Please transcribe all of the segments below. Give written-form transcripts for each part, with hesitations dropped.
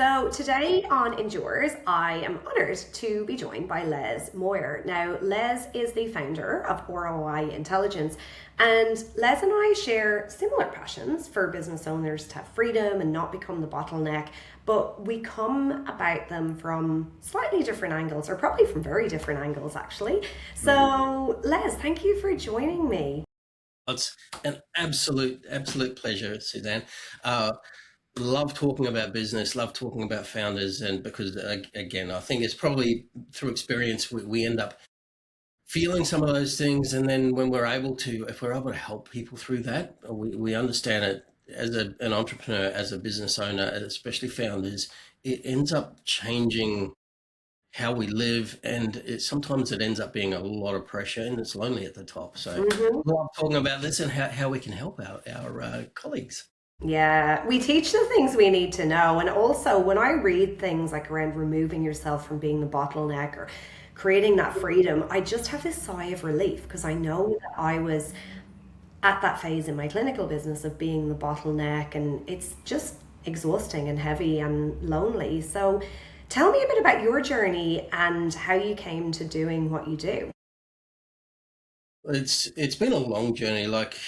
So today on Endures, I am honoured to be joined by Les Moir. Now, Les is the founder of ROI Intelligence, and Les and I share similar passions for business owners to have freedom and not become the bottleneck, but we come about them from slightly different angles, or probably from very different angles, actually. So, Les, thank you for joining me. It's an absolute pleasure, Suzanne. Love talking about business, love talking about founders, and because again, I think it's probably through experience we end up feeling some of those things, and then when if we're able to help people through that, we understand it as an entrepreneur, as a business owner, and especially founders. It ends up changing how we live, and sometimes it ends up being a lot of pressure, and it's lonely at the top. So Mhm. love talking about this and how we can help our colleagues. Yeah, we teach the things we need to know. And also, when I read things like around removing yourself from being the bottleneck or creating that freedom, I just have this sigh of relief because I know that I was at that phase in my clinical business of being the bottleneck, and it's just exhausting and heavy and lonely. So, tell me a bit about your journey and how you came to doing what you do. It's been a long journey. Like,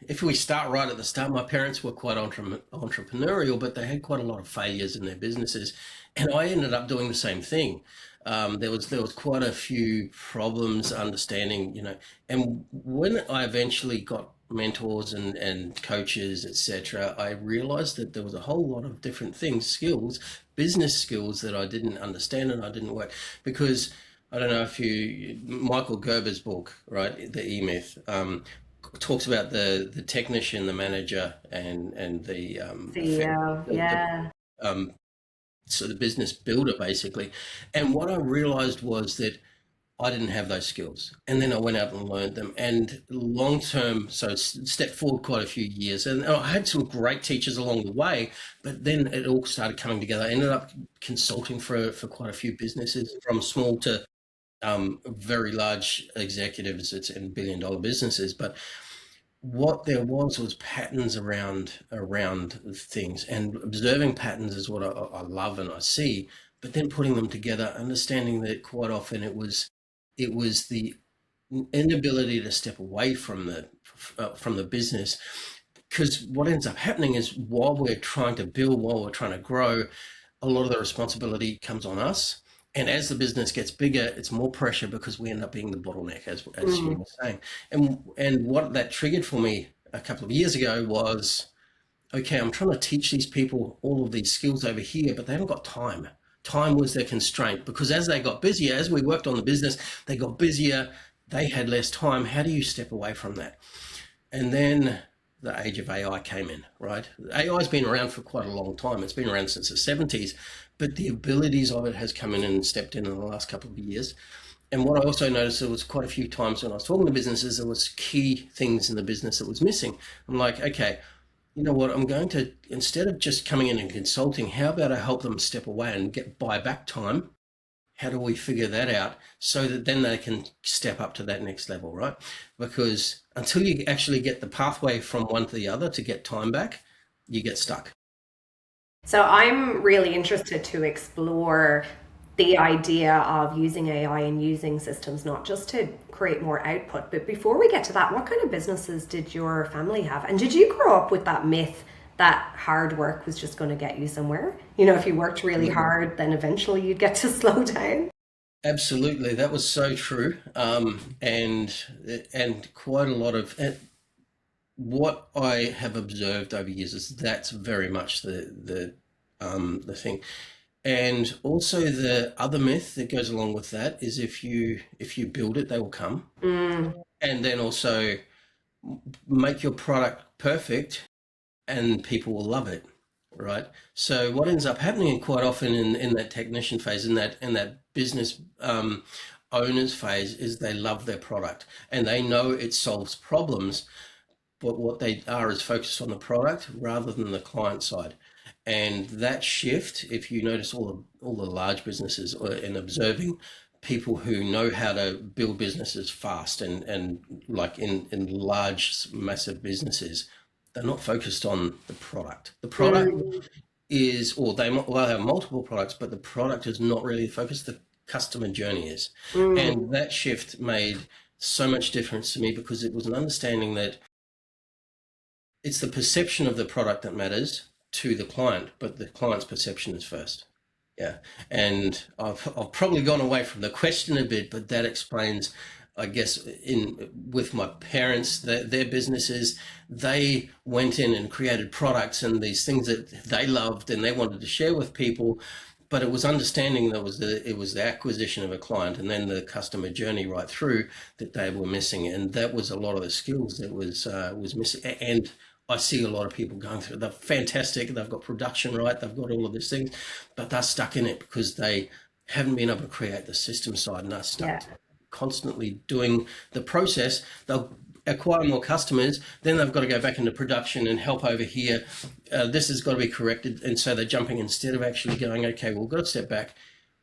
if we start right at the start, my parents were quite entrepreneurial, but they had quite a lot of failures in their businesses, and I ended up doing the same thing. There was quite a few problems understanding, and when I eventually got mentors and coaches, etc., I realized that there was a whole lot of different things, skills, business skills that I didn't understand and I didn't work because I don't know if Michael Gerber's book, right, The E-Myth, talks about the technician, the manager, and CEO, the yeah. um, so the business builder basically. And what I realized was that I didn't have those skills, and then I went out and learned them. And long term, so stepped forward quite a few years, and I had some great teachers along the way. But then it all started coming together. I ended up consulting for quite a few businesses, from small to very large executives. It's in billion-dollar businesses, but what there was patterns around things, and observing patterns is what I love and I see. But then putting them together, understanding that quite often it was the inability to step away from the business, because what ends up happening is while we're trying to grow, a lot of the responsibility comes on us. And as the business gets bigger, it's more pressure because we end up being the bottleneck, as you Mm. were saying. And what that triggered for me a couple of years ago was, okay, I'm trying to teach these people all of these skills over here, but they haven't got time. Time was their constraint, because as they got busier, as we worked on the business, they got busier, they had less time. How do you step away from that? And then the age of AI came in, right? AI has been around for quite a long time. It's been around since the 70s, but the abilities of it has come in and stepped in the last couple of years. And what I also noticed, there was quite a few times when I was talking to businesses, there was key things in the business that was missing. I'm like, okay, you know what? I'm going to, instead of just coming in and consulting, how about I help them step away and buy back time? How do we figure that out so that then they can step up to that next level, right? Because until you actually get the pathway from one to the other to get time back, you get stuck. So I'm really interested to explore the idea of using AI and using systems not just to create more output, but before we get to that, what kind of businesses did your family have? And did you grow up with that myth that hard work was just going to get you somewhere? You know, if you worked really hard, then eventually you'd get to slow down. Absolutely, that was so true. And quite a lot of what I have observed over years is that's very much the thing. And also the other myth that goes along with that is, if you build it, they will come. Mm, And then also make your product perfect and people will love it, right? So what ends up happening quite often in that technician phase, in that business owners phase, is they love their product and they know it solves problems, but what they are is focused on the product rather than the client side. And that shift, if you notice all the large businesses, and observing people who know how to build businesses fast, and like in large massive businesses, they're not focused on the product. The product mm, is, or they will have multiple products, but the product is not really the focus. The customer journey is. Mm, And that shift made so much difference to me because it was an understanding that it's the perception of the product that matters to the client, but the client's perception is first. Yeah, and I've probably gone away from the question a bit, but that explains, I guess, in with my parents, their businesses, they went in and created products and these things that they loved and they wanted to share with people, but it was understanding that it was the acquisition of a client and then the customer journey right through that they were missing, and that was a lot of the skills that was missing. And I see a lot of people going through. They're fantastic. They've got production right. They've got all of these things, but they're stuck in it because they haven't been able to create the system side, and they're yeah. stuck constantly doing the process. They'll acquire more customers, then they've got to go back into production and help over here. This has got to be corrected, and so they're jumping instead of actually going, okay, well, we've got to step back.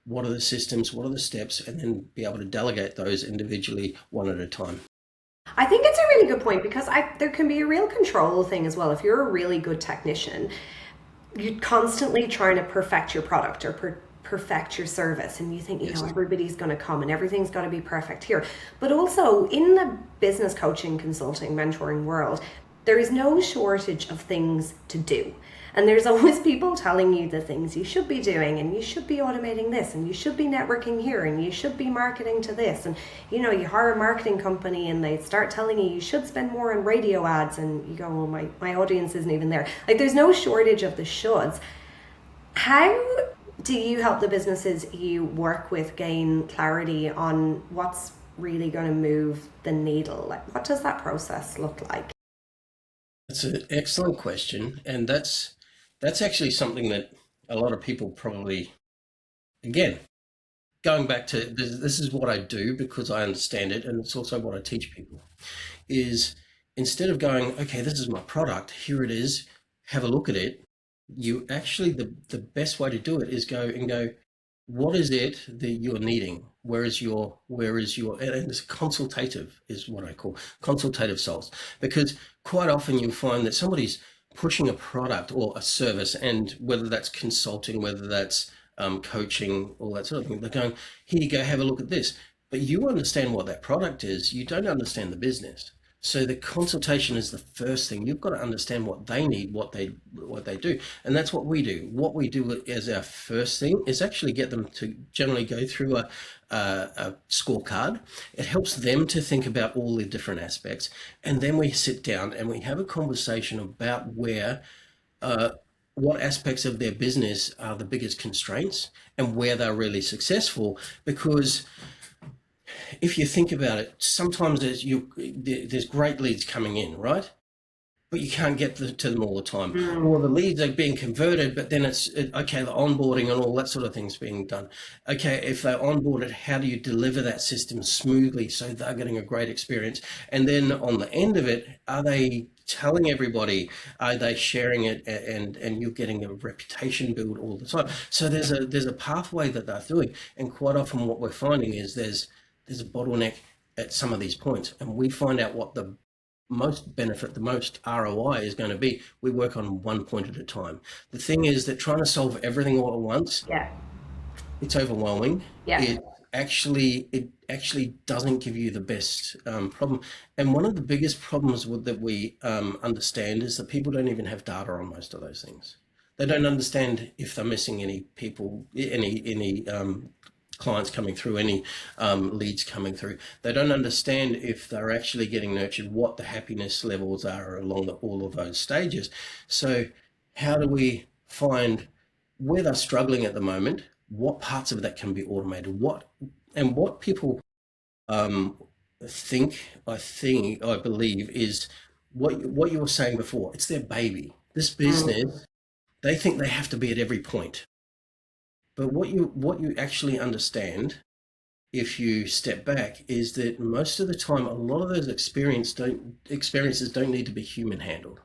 What are the systems? What are the steps? And then be able to delegate those individually, one at a time. I think it's a really good point because there can be a real control thing as well. If you're a really good technician, you're constantly trying to perfect your product or perfect your service, and you think, Yes. everybody's going to come and everything's got to be perfect here. But also in the business coaching, consulting, mentoring world, there is no shortage of things to do. And there's always people telling you the things you should be doing, and you should be automating this, and you should be networking here, and you should be marketing to this. And you hire a marketing company and they start telling you you should spend more on radio ads, and you go, well, my audience isn't even there. Like, there's no shortage of the shoulds. How do you help the businesses you work with gain clarity on what's really going to move the needle? Like, what does that process look like? That's an excellent question, and that's actually something that a lot of people probably, again, going back to this is what I do because I understand it, and it's also what I teach people, is instead of going, okay, this is my product, here it is, have a look at it, you actually, the best way to do it is go and go, what is it that you're needing? And it's consultative is what I call consultative sales, because quite often you'll find that somebody's pushing a product or a service, and whether that's consulting, whether that's coaching, all that sort of thing, they're going, here you go, have a look at this. But you understand what that product is, you don't understand the business. So the consultation is the first thing. You've got to understand what they need, what they do, and that's what we do. What we do as our first thing is actually get them to generally go through a scorecard. It helps them to think about all the different aspects, and then we sit down and we have a conversation about what aspects of their business are the biggest constraints and where they're really successful. Because if you think about it, sometimes there's great leads coming in, right? But you can't get to them all the time. Or the leads are being converted, but then okay, the onboarding and all that sort of thing's being done. Okay, if they're onboarded, how do you deliver that system smoothly so they're getting a great experience? And then on the end of it, are they telling everybody? Are they sharing it? And you're getting a reputation build all the time. So there's a pathway that they're doing. And quite often what we're finding is there's a bottleneck at some of these points, and we find out what the most benefit, the most ROI is going to be. We work on one point at a time. The thing is that trying to solve everything all at once, Yeah. it's overwhelming. Yeah. It actually doesn't give you the best problem. And one of the biggest problems that we understand is that people don't even have data on most of those things. They don't understand if they're missing any people, any clients coming through, any leads coming through. They don't understand if they're actually getting nurtured, what the happiness levels are along all of those stages. So how do we find where they're struggling at the moment, what parts of that can be automated, what people I believe is what you were saying before. It's their baby. This business, they think they have to be at every point. But what you actually understand if you step back is that most of the time, a lot of those experiences don't need to be human handled.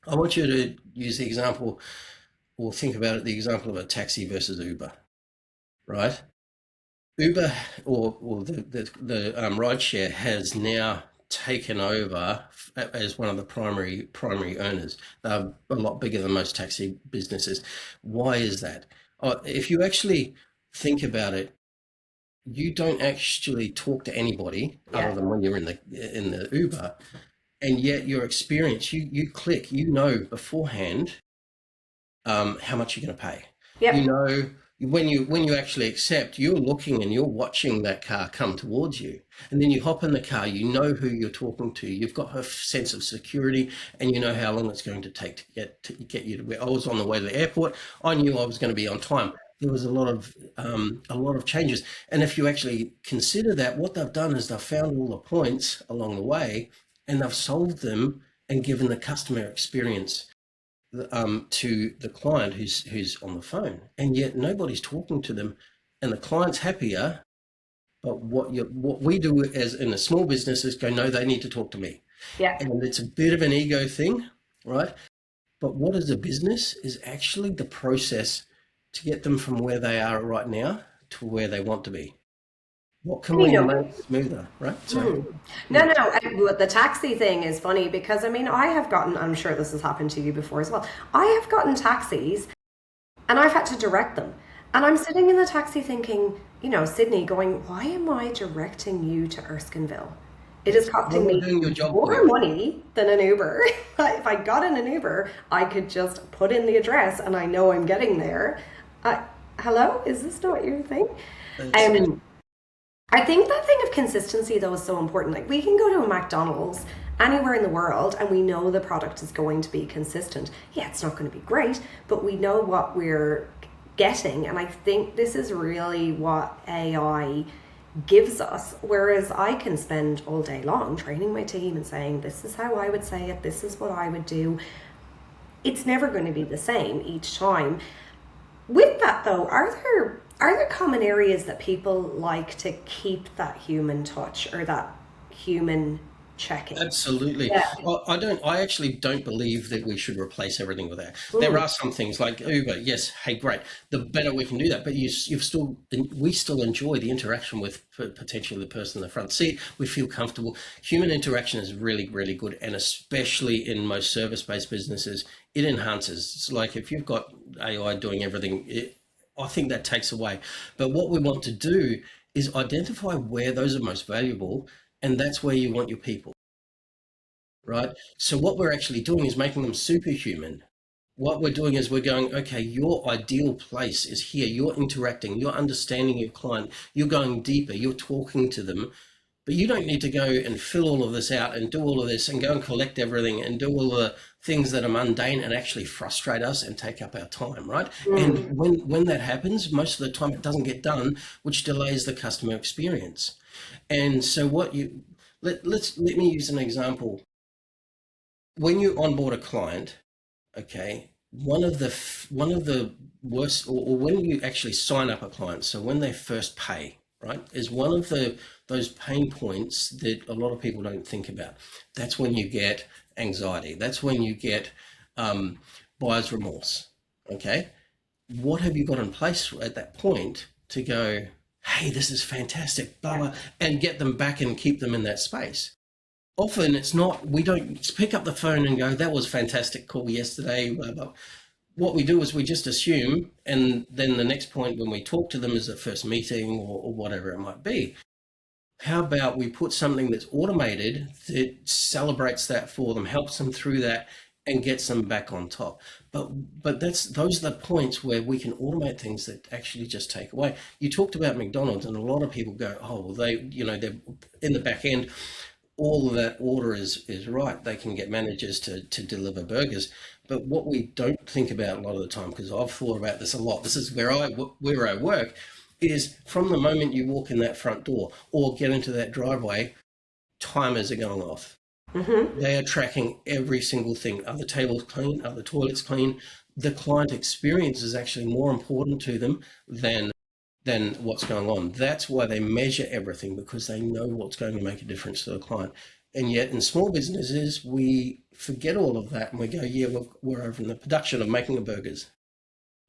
I want you to use the example, or think about it, the example of a taxi versus Uber, right? Uber or the rideshare has now taken over as one of the primary earners. They're a lot bigger than most taxi businesses. Why is that? If you actually think about it, you don't actually talk to anybody other Yeah. than when you're in the Uber, and yet your experience, you click, you know beforehand how much you're going to pay. You Yep. know, when you actually accept, you're looking and you're watching that car come towards you, and then you hop in the car. You know who you're talking to. You've got a sense of security, and you know how long it's going to take to get you to where. I was on the way to the airport. I knew I was going to be on time. There was a lot of changes, and if you actually consider that, what they've done is they've found all the points along the way, and they've solved them and given the customer experience to the client who's on the phone, and yet nobody's talking to them, and the client's happier. But what we do as in a small business is go, no, they need to talk to me, Yeah. and it's a bit of an ego thing, right? But what is a business is actually the process to get them from where they are right now to where they want to be. What can And we make smoother, right? So, mm. No, yeah. no, the taxi thing is funny because I mean, I have gotten, I'm sure this has happened to you before as well. I have gotten taxis and I've had to direct them. And I'm sitting in the taxi thinking, Sydney, going, why am I directing you to Erskineville? It is We're costing not me doing your job for more you. money than an Uber. If I got in an Uber, I could just put in the address and I know I'm getting there. Uh, Hello? Is this not your thing? It's, Um, I think that thing of consistency though is so important. Like we can go to a McDonald's anywhere in the world and we know the product is going to be consistent. Yeah, it's not going to be great, but we know what we're getting. And I think this is really what AI gives us. Whereas I can spend all day long training my team and saying, this is how I would say it, this is what I would do. It's never going to be the same each time. With that though, are there common areas that people like to keep that human touch or that human checking? Absolutely. Yeah. I actually don't believe that we should replace everything with that. There Mm. are some things like Uber. Yes, hey, great. The better we can do that, but we still enjoy the interaction with potentially the person in the front seat. We feel comfortable. Human interaction is really, really good, and especially in most service-based businesses, it enhances. It's like if you've got AI doing everything, I think that takes away. But what we want to do is identify where those are most valuable, and that's where you want your people, right? So what we're actually doing is making them superhuman. What we're doing is we're going, okay, your ideal place is here. You're interacting, you're understanding your client, you're going deeper, you're talking to them, but you don't need to go and fill all of this out and do all of this and go and collect everything and do all the things that are mundane and actually frustrate us and take up our time, right? Mm. And when that happens, most of the time it doesn't get done, which delays the customer experience. And so what you let me use an example. When you onboard a client, okay, one of the worst, or when you actually sign up a client, so when they first pay, right, is one of those pain points that a lot of people don't think about. That's when you get anxiety. That's when you get um, buyer's remorse. Okay, what have you got in place at that point to go, hey, this is fantastic, blah, Yeah. blah, and get them back and keep them in that space? Often it's not, we don't pick up the phone and go, that was fantastic call yesterday, blah, blah. What we do is we just assume, and then the next point when we talk to them is the first meeting or whatever it might be. How about we put something that's automated that celebrates that for them, helps them through that, and gets them back on top? But those are the points where we can automate things that actually just take away. You talked about McDonald's, and a lot of people go, oh, well, they're in the back end, all of that order is right. They can get managers to deliver burgers. But what we don't think about a lot of the time, because I've thought about this a lot, this is where I work, is from the moment you walk in that front door or get into that driveway, timers are going off. Hmm. They are tracking every single thing. Are the tables clean? Are the toilets clean? The client experience is actually more important to them than what's going on. That's why they measure everything, because they know what's going to make a difference to the client. And yet in small businesses, we forget all of that and we go, yeah, we're over in the production of making the burgers,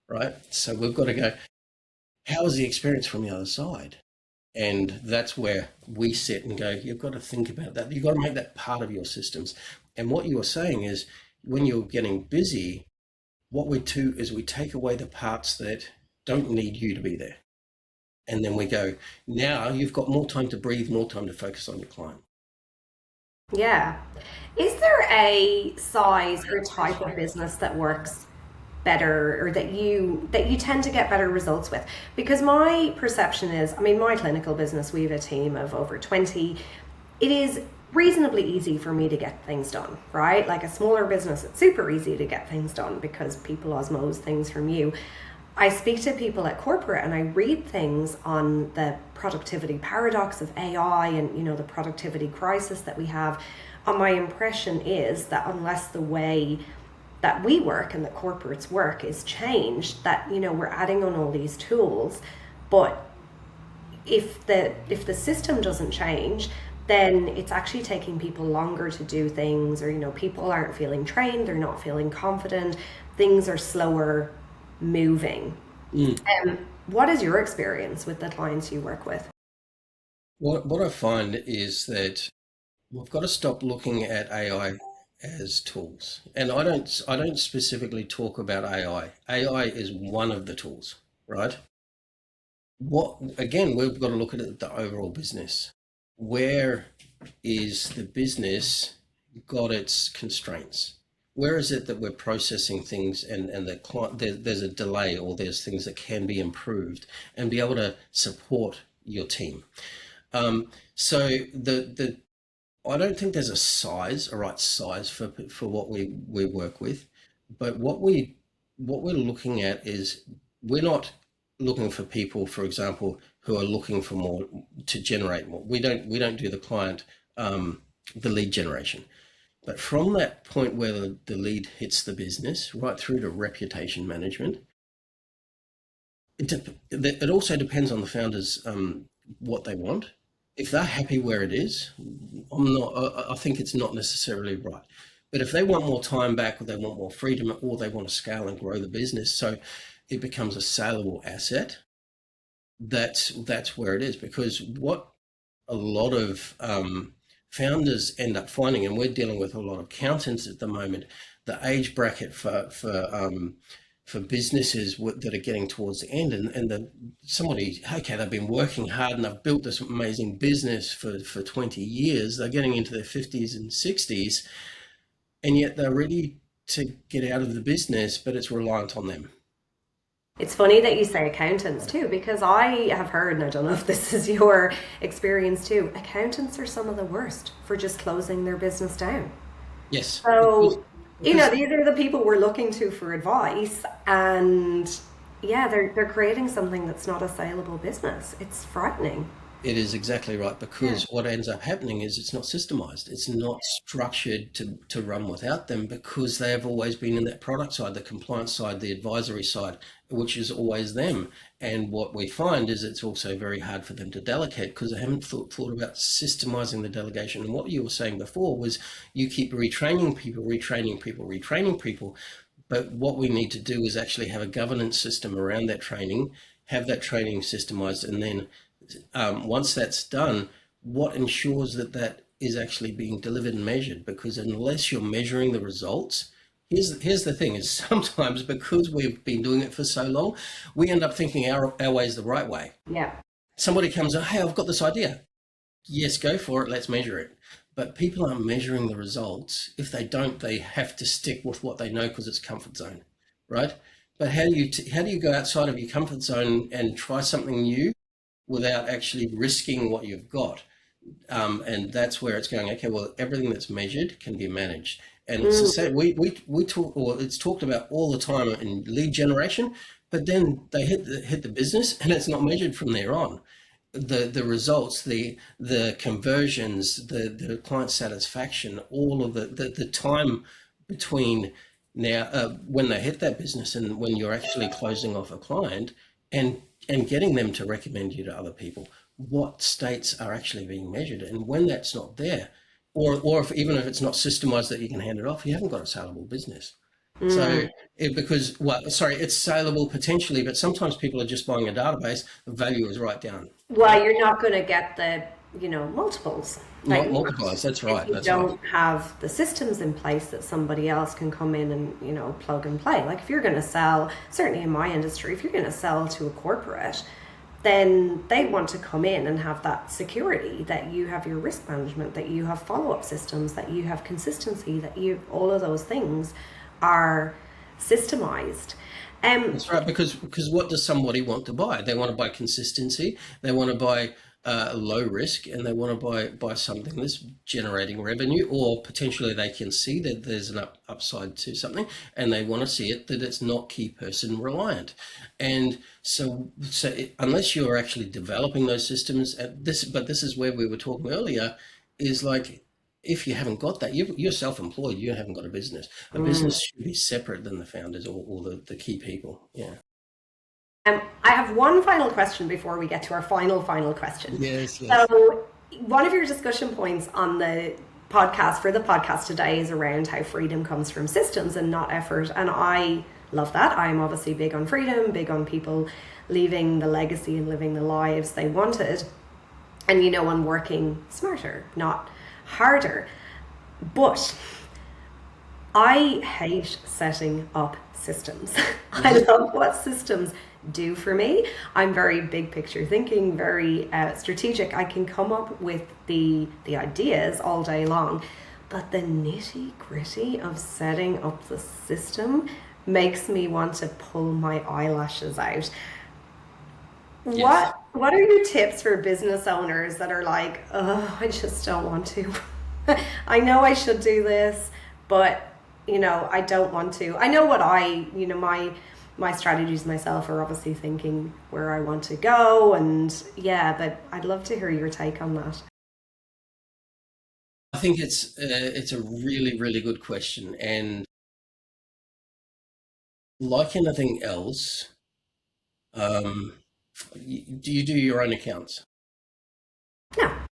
right? So we've got to go, how is the experience from the other side? And that's where we sit and go, you've got to think about that. You've got to make that part of your systems. And what you were saying is when you're getting busy, what we do is we take away the parts that don't need you to be there. And then we go, now you've got more time to breathe, more time to focus on your client. Yeah. Is there a size or type of business that works better, or that you tend to get better results with? Because my perception is, I mean, my clinical business, we have a team of over 20. It is reasonably easy for me to get things done, right? Like a smaller business, it's super easy to get things done because people osmose things from you. I speak to people at corporate and I read things on the productivity paradox of AI and, the productivity crisis that we have. And my impression is that unless the way that we work and that corporates work is changed, that, we're adding on all these tools, but if the system doesn't change, then it's actually taking people longer to do things, or people aren't feeling trained, they're not feeling confident, things are slower moving. Mm. What is your experience with the clients you work with? What I find is that we've got to stop looking at AI as tools. And I don't specifically talk about AI. AI is one of the tools, right? What again, we've got to look at the overall business. Where is the business got its constraints? Where is it that we're processing things and the client there's a delay, or there's things that can be improved, and be able to support your team? So the I don't think there's a right size for what we work with, but what we're looking at is we're not looking for people, for example, who are looking for more to generate more. We don't do the client the lead generation, but from that point where the lead hits the business, right through to reputation management, it also depends on the founders what they want. If they're happy where it is, I think it's not necessarily right. But if they want more time back, or they want more freedom, or they want to scale and grow the business, so it becomes a saleable asset, that's where it is. Because what a lot of founders end up finding, and we're dealing with a lot of accountants at the moment, the age bracket for businesses that are getting towards the end, and somebody, okay, they've been working hard and they've built this amazing business for 20 years, they're getting into their 50s and 60s, and yet they're ready to get out of the business, but it's reliant on them. It's funny that you say accountants too, because I have heard, and I don't know if this is your experience too, accountants are some of the worst for just closing their business down. Yes, So, because these are the people we're looking to for advice, and yeah, they're creating something that's not a saleable business. It's frightening. it is exactly right, Yeah. because what ends up happening is it's not systemized. It's not structured to run without them, because they have always been in that product side, the compliance side, the advisory side, which is always them. And what we find is it's also very hard for them to delegate, because they haven't thought about systemizing the delegation. And what you were saying before was you keep retraining people, retraining people, retraining people. But what we need to do is actually have a governance system around that training, have that training systemized, and then once that's done, what ensures that that is actually being delivered and measured? Because unless you're measuring the results, here's the thing: is sometimes, because we've been doing it for so long, we end up thinking our way is the right way. Yeah. Somebody comes up, hey, I've got this idea. Yes, go for it. Let's measure it. But people aren't measuring the results. If they don't, they have to stick with what they know because it's comfort zone, right? But how do you go outside of your comfort zone and try something new without actually risking what you've got? And that's where it's going. Okay, well, everything that's measured can be managed, and it's the Mm. same. We talk, or it's talked about all the time in lead generation, but then they hit the business, and it's not measured from there on. The results, the conversions, the client satisfaction, all of the time between now when they hit that business and when you're actually closing off a client, and getting them to recommend you to other people, what states are actually being measured? And when that's not there, or if, even if it's not systemized that you can hand it off, you haven't got a saleable business. So Mm. because, well, sorry, it's saleable potentially, but sometimes people are just buying a database, the value is right down. Well, you're not going to get the, multiples that you want Multipliers. That's if right. you That's right. don't have the systems in place that somebody else can come in and, plug and play. Like if you're going to sell, certainly in my industry, if you're going to sell to a corporate, then they want to come in and have that security, that you have your risk management, that you have follow-up systems, that you have consistency, that all of those things are systemized. That's right, because what does somebody want to buy? They want to buy consistency. They want to buy low risk, and they want to buy something that's generating revenue, or potentially they can see that there's an upside to something, and they want to see it that it's not key person reliant. And unless you're actually developing those systems, but this is where we were talking earlier, is like if you haven't got that, you're self-employed, you haven't got a business. A business should be separate than the founders or the key people. Yeah. I have one final question before we get to our final question. Yes, yes. So, one of your discussion points on the podcast today is around how freedom comes from systems and not effort. And I love that. I'm obviously big on freedom, big on people leaving the legacy and living the lives they wanted. And, on working smarter, not harder. But I hate setting up systems. I love what systems do for me. I'm very big picture thinking, very strategic. I can come up with the ideas all day long, but the nitty gritty of setting up the system makes me want to pull my eyelashes out. Yes. What are your tips for business owners that are like, oh, I just don't want to. I know I should do this, but I don't want to. I know what my strategies myself are obviously thinking where I want to go, and yeah, but I'd love to hear your take on that. I think it's a really, really good question. And like anything else, do you do your own accounts? Yeah,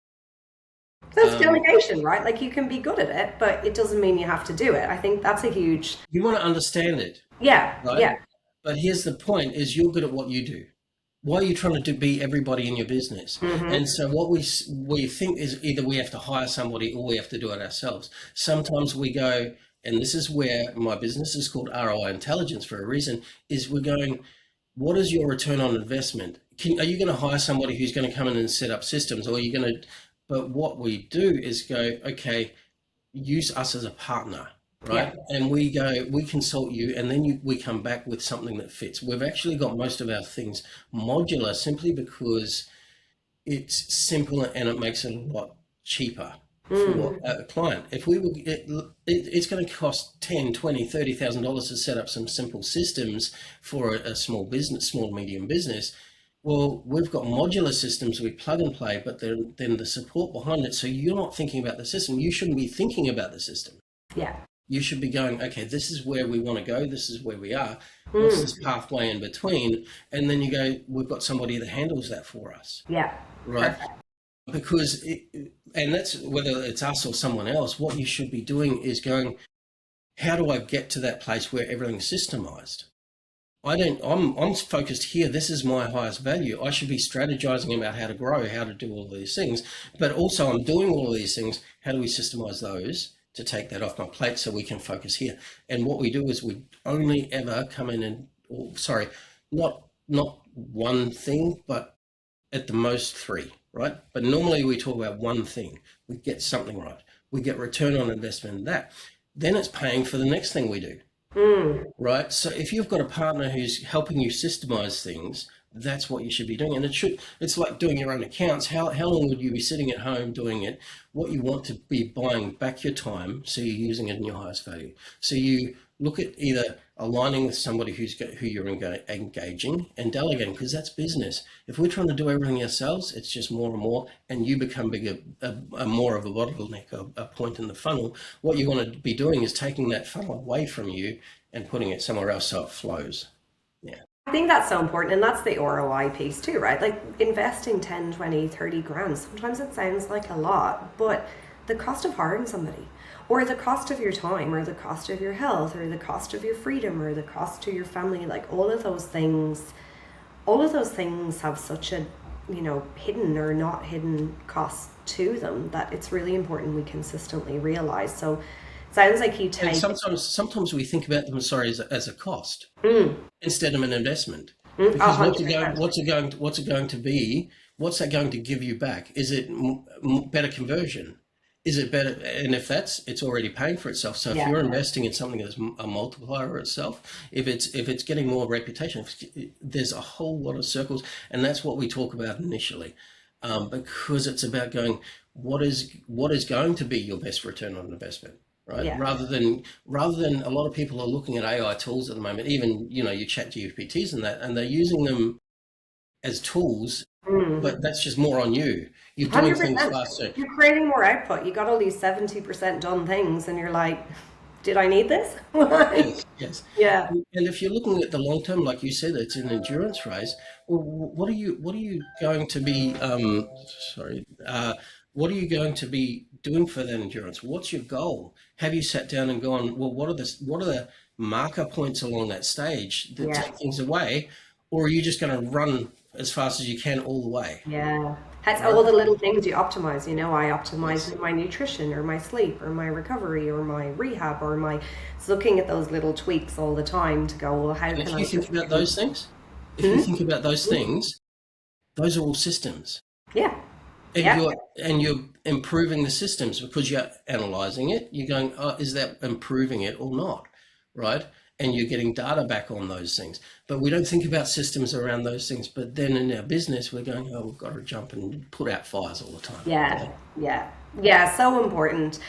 that's Um, delegation, right? Like you can be good at it, but it doesn't mean you have to do it. I think that's a huge, you want to understand it, yeah, right? yeah. But here's the point: is you're good at what you do. Why are you trying to be everybody in your business? Mm-hmm. And so what we think is either we have to hire somebody or we have to do it ourselves. Sometimes we go, and this is where my business is called ROI Intelligence for a reason, is we're going, what is your return on investment? Are you going to hire somebody who's going to come in and set up systems, or are you going to, but what we do is go, okay, use us as a partner, Yeah. right? And we go, we consult you, and then we come back with something that fits. We've actually got most of our things modular simply because it's simple and it makes it a lot cheaper for Mm. a client. If we were, it's going to cost 10, 20, $30,000 to set up some simple systems for a small business, small, medium business. Well, we've got modular systems we plug and play, but then the support behind it. So you're not thinking about the system. You shouldn't be thinking about the system. Yeah. You should be going, okay, this is where we want to go. This is where we are. What's Mm. this pathway in between? And then you go, we've got somebody that handles that for us, Yeah. right? Perfect. Because, and that's whether it's us or someone else, what you should be doing is going, how do I get to that place where everything's systemized? I'm focused here. This is my highest value. I should be strategizing about how to grow, how to do all of these things. But also I'm doing all of these things. How do we systemize those to take that off my plate so we can focus here? And what we do is we only ever come in and, not one thing, but at the most three, right? But normally we talk about one thing. We get something right. We get return on investment in that. Then it's paying for the next thing we do. Mm. Right. So if you've got a partner who's helping you systemize things, that's what you should be doing. And it's like doing your own accounts. How long would you be sitting at home doing it? What you want to be buying back your time, so you're using it in your highest value. So you look at either aligning with somebody who you're engaging and delegating, because that's business. If we're trying to do everything ourselves, it's just more and more, and you become bigger, a more of a bottleneck, a point in the funnel. What you want to be doing is taking that funnel away from you and putting it somewhere else so it flows. Yeah. I think that's so important, and that's the ROI piece too, right? Like investing 10, 20, 30 grand, sometimes it sounds like a lot, but the cost of hiring somebody, or the cost of your time, or the cost of your health, or the cost of your freedom, or the cost to your family, like all of those things have such a hidden or not hidden costs to them that it's really important we consistently realize. So it sounds like you And take. sometimes we think about them, sorry, as a cost Mm, instead of an investment. a Because hundred percent. what's it going to be? What's that going to give you back? Is it better conversion? Is it better? And if it's already paying for itself. So if Yeah. you're investing in something that's a multiplier itself, if it's getting more reputation, there's a whole lot of circles, and that's what we talk about initially, because it's about going, what is going to be your best return on investment, right? Yeah. Rather than a lot of people are looking at AI tools at the moment, even your chat GPTs and they're using them as tools, Mm. but that's just more on you. You're doing things 100%. faster. You're creating more output. You got all these 70% done things, and you're like, did I need this? Like, Yes, yes. yeah. And if you're looking at the long term, like you said, it's an endurance race. Well, what are you going to be sorry, what are you going to be doing for that endurance? What's your goal? Have you sat down and gone, well, what are the marker points along that stage that Yeah. take things away, or are you just going to run as fast as you can all the way? Yeah. That's Right? all the little things you optimize. I optimize Yes. my nutrition or my sleep or my recovery or my rehab or my it's looking at those little tweaks all the time to go, well, how And can if I you think just about those things, if you Hmm? think about those things, those are all systems. Yeah. And Yeah. you're improving the systems because you're analyzing it. You're going, oh, is that improving it or not, right? And you're getting data back on those things. But we don't think about systems around those things. But then in our business, we're going, oh, we've got to jump and put out fires all the time. Yeah. Yeah. Yeah. So important.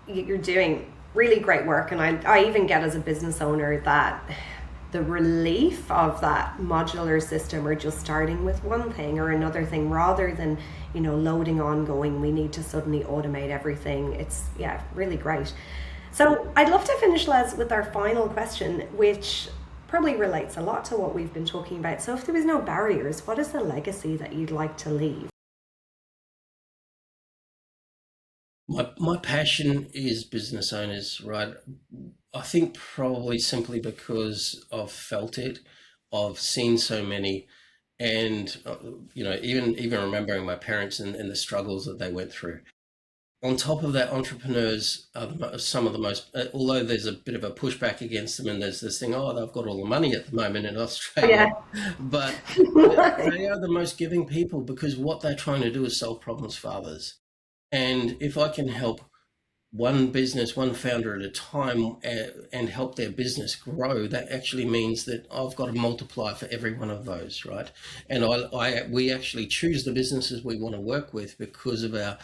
You're doing really great work. And I even get as a business owner that the relief of that modular system or just starting with one thing or another thing rather than, loading on going, we need to suddenly automate everything. It's, yeah, really great. So I'd love to finish, Les, with our final question, which probably relates a lot to what we've been talking about. So if there was no barriers, what is the legacy that you'd like to leave? My passion is business owners, right? I think probably simply because I've felt it, I've seen so many, and even remembering my parents and the struggles that they went through. On top of that, entrepreneurs are some of the most, although there's a bit of a pushback against them, and there's this thing, oh, they've got all the money at the moment in Australia, Yeah. but they are the most giving people because what they're trying to do is solve problems for others. And if I can help one business, one founder at a time, and help their business grow, that actually means that I've got a multiplier for every one of those, right? And we actually choose the businesses we want to work with because of our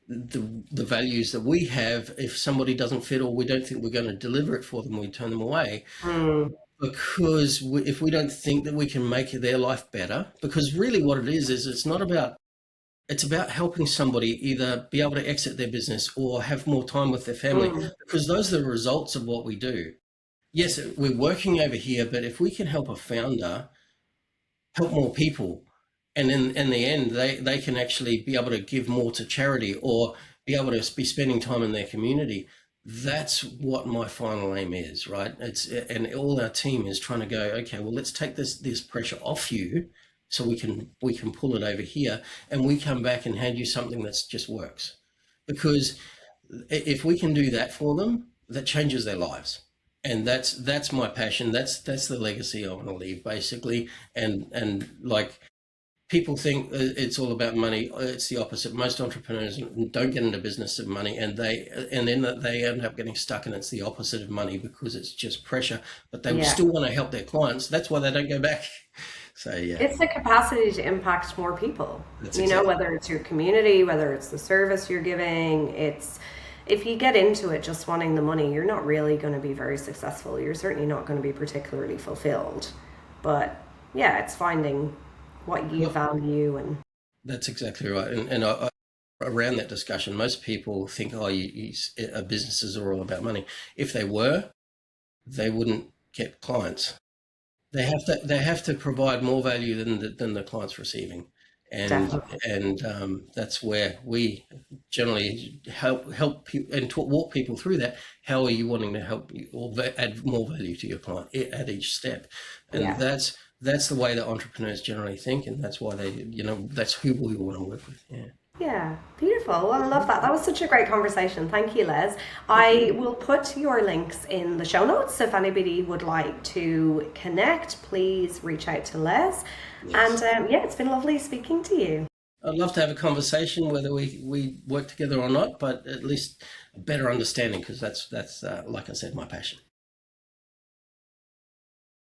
the values that we have. If somebody doesn't fit or we don't think we're going to deliver it for them, we turn them away Mm, because if we don't think that we can make their life better, because really what it is it's about helping somebody either be able to exit their business or have more time with their family, mm, because those are the results of what we do. Yes, we're working over here, but if we can help a founder help more people, and in the end, they can actually be able to give more to charity or be able to be spending time in their community. That's what my final aim is, right? And all our team is trying to go, okay, well, let's take this pressure off you, so we can pull it over here, and we come back and hand you something that's just works, because if we can do that for them, that changes their lives. And that's my passion. That's the legacy I want to leave, basically. And like, people think it's all about money. It's the opposite. Most entrepreneurs don't get into business of money, and then they end up getting stuck, and it's the opposite of money because it's just pressure. But they yeah. still want to help their clients. That's why they don't go back. So yeah, It's the capacity to impact more people, that's exactly. whether it's your community, whether it's the service you're giving. It's if you get into it just wanting the money, you're not really going to be very successful. You're certainly not going to be particularly fulfilled. But yeah, it's finding what you Well, value and that's exactly right. And around that discussion, most people think, oh, businesses are all about money. If they were, they wouldn't get clients. They have to provide more value than the client's receiving, and definitely. that's where we generally help people and walk people through that. How are you wanting to help you or add more value to your client at each step? And Yeah. that's the way that entrepreneurs generally think, and that's why they, that's who we want to work with. Yeah. Yeah, beautiful. Well, I love that. That was such a great conversation. Thank you, Les. I will put your links in the show notes. So if anybody would like to connect, please reach out to Les. Yes. And yeah, it's been lovely speaking to you. I'd love to have a conversation, whether we work together or not, but at least a better understanding, because that's like I said, my passion.